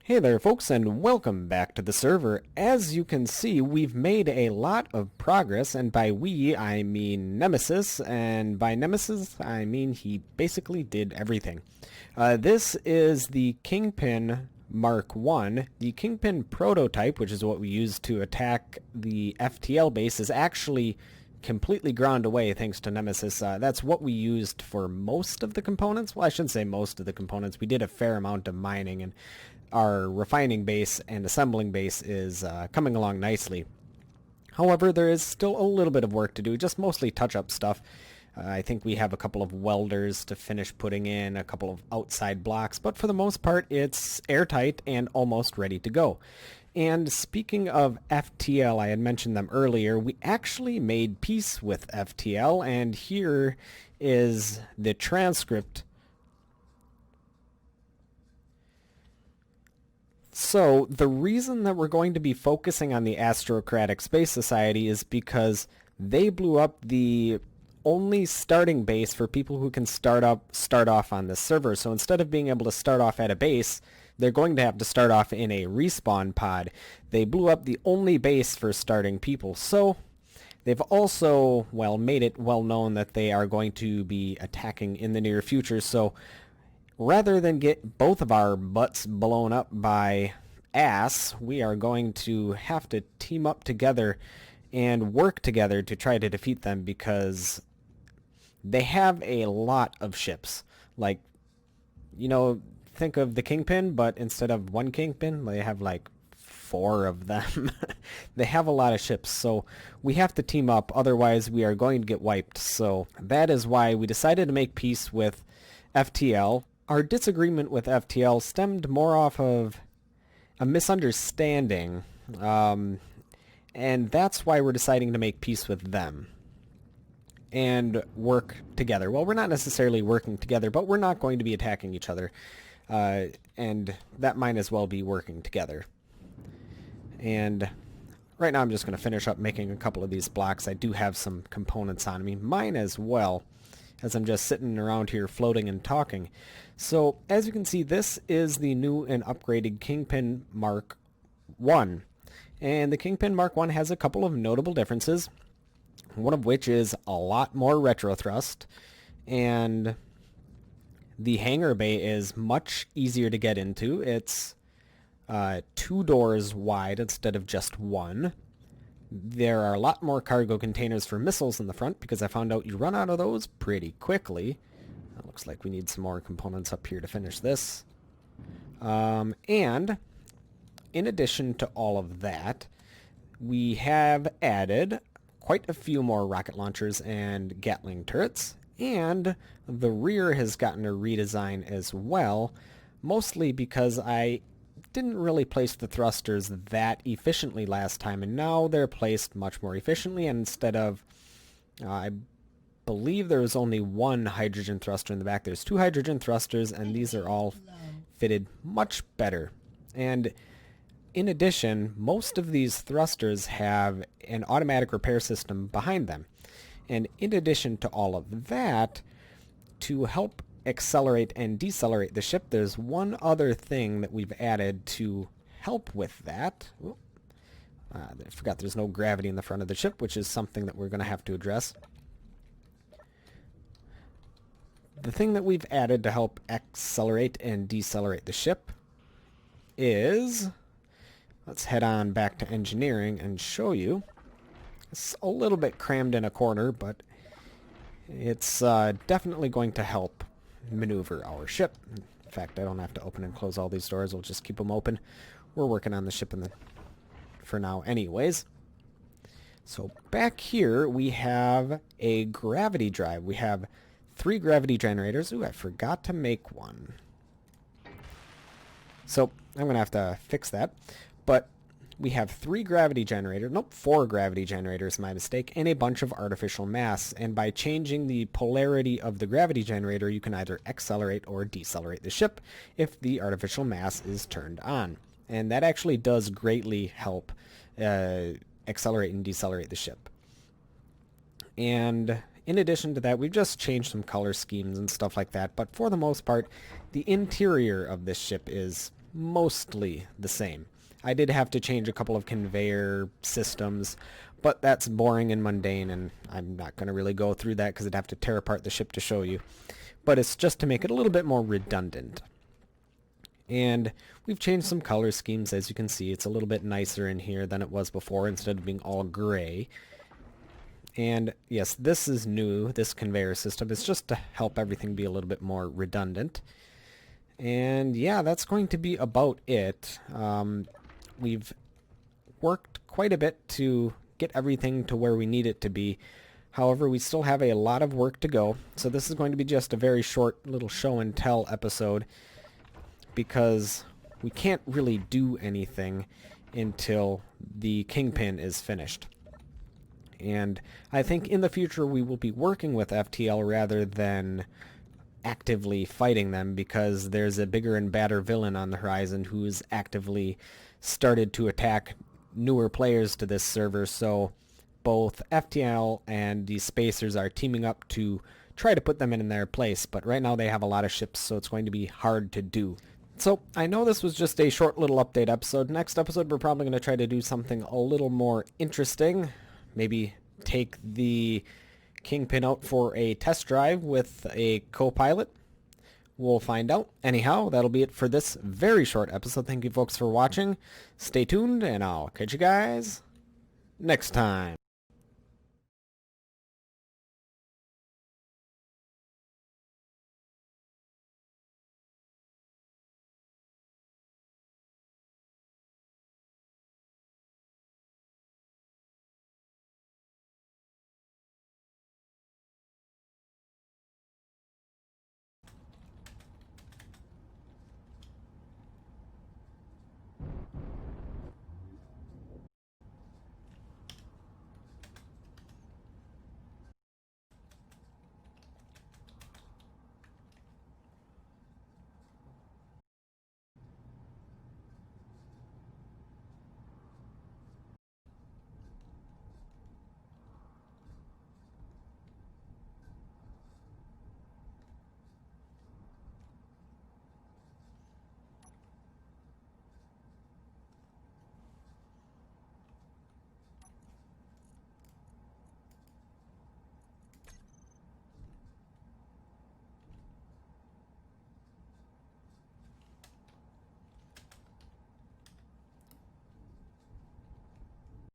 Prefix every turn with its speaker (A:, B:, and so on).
A: Hey there folks, and welcome back to the server. As you can see, we've made a lot of progress, and by we I mean Nemesis, and by Nemesis I mean he basically did everything. This is the Kingpin Mark 1. The Kingpin prototype, which is what we used to attack the FTL base, is actually completely ground away thanks to Nemesis. That's what we used for most of the components. Well, I shouldn't say most of the components. We did a fair amount of mining, and our refining base and assembling base is coming along nicely. However, there is still a little bit of work to do, just mostly touch-up stuff. I think we have a couple of welders to finish putting in, a couple of outside blocks, but for the most part it's airtight and almost ready to go. And speaking of FTL, I had mentioned them earlier, we actually made peace with FTL, and here is the transcript. So, the reason that we're going to be focusing on the Astrocratic Space Society is because they blew up the only starting base for people who can start off on this server. So instead of being able to start off at a base, they're going to have to start off in a respawn pod. They blew up the only base for starting people. So they've also, well, made it well known that they are going to be attacking in the near future. So rather than get both of our butts blown up by ass, we are going to have to team up together and work together to try to defeat them, because they have a lot of ships. Like, you know, think of the Kingpin, but instead of one Kingpin, they have like 4 of them. They have a lot of ships, so we have to team up, otherwise we are going to get wiped. So that is why we decided to make peace with FTL. Our disagreement with FTL stemmed more off of a misunderstanding, and that's why we're deciding to make peace with them and work together. Well, we're not necessarily working together, but we're not going to be attacking each other, and that might as well be working together. And right now I'm just going to finish up making a couple of these blocks. I do have some components on me, mine as well, as I'm just sitting around here floating and talking. So as you can see, this is the new and upgraded Kingpin Mark 1. And the Kingpin Mark 1 has a couple of notable differences, one of which is a lot more retro thrust, and the hangar bay is much easier to get into. It's 2 doors wide instead of just 1. There are a lot more cargo containers for missiles in the front, because I found out you run out of those pretty quickly. It looks like we need some more components up here to finish this. And in addition to all of that, we have added quite a few more rocket launchers and Gatling turrets, and the rear has gotten a redesign as well, mostly because I didn't really place the thrusters that efficiently last time, and now they're placed much more efficiently, and instead of, I believe there was only 1 hydrogen thruster in the back, there's 2 hydrogen thrusters, and these are all fitted much better. And in addition, most of these thrusters have an automatic repair system behind them. And in addition to all of that, to help accelerate and decelerate the ship, there's one other thing that we've added to help with that. I forgot there's no gravity in the front of the ship, which is something that we're going to have to address. The thing that we've added to help accelerate and decelerate the ship is, let's head on back to engineering and show you. It's a little bit crammed in a corner, but it's definitely going to help maneuver our ship. In fact, I don't have to open and close all these doors. We'll just keep them open. We're working on the ship for now anyways. So back here we have a gravity drive. We have 3 gravity generators. Ooh, I forgot to make one. So I'm going to have to fix that. But we have 4 gravity generators, my mistake, and a bunch of artificial mass. And by changing the polarity of the gravity generator, you can either accelerate or decelerate the ship if the artificial mass is turned on. And that actually does greatly help accelerate and decelerate the ship. And in addition to that, we've just changed some color schemes and stuff like that. But for the most part, the interior of this ship is mostly the same. I did have to change a couple of conveyor systems, but that's boring and mundane, and I'm not going to really go through that because I'd have to tear apart the ship to show you. But it's just to make it a little bit more redundant. And we've changed some color schemes. As you can see, it's a little bit nicer in here than it was before, instead of being all gray. And yes, this is new, this conveyor system. It's just to help everything be a little bit more redundant. And yeah, that's going to be about it. We've worked quite a bit to get everything to where we need it to be. However, we still have a lot of work to go. So this is going to be just a very short little show and tell episode, because we can't really do anything until the Kingpin is finished. And I think in the future we will be working with FTL rather than actively fighting them, because there's a bigger and badder villain on the horizon who's actively started to attack newer players to this server. So both FTL and the Spacers are teaming up to try to put them in their place, but right now they have a lot of ships, so it's going to be hard to do. So I know this was just a short little update episode. Next episode we're probably going to try to do something a little more interesting. Maybe take the Kingpin out for a test drive with a co-pilot. We'll find out. Anyhow, that'll be it for this very short episode. Thank you folks for watching. Stay tuned, and I'll catch you guys next time.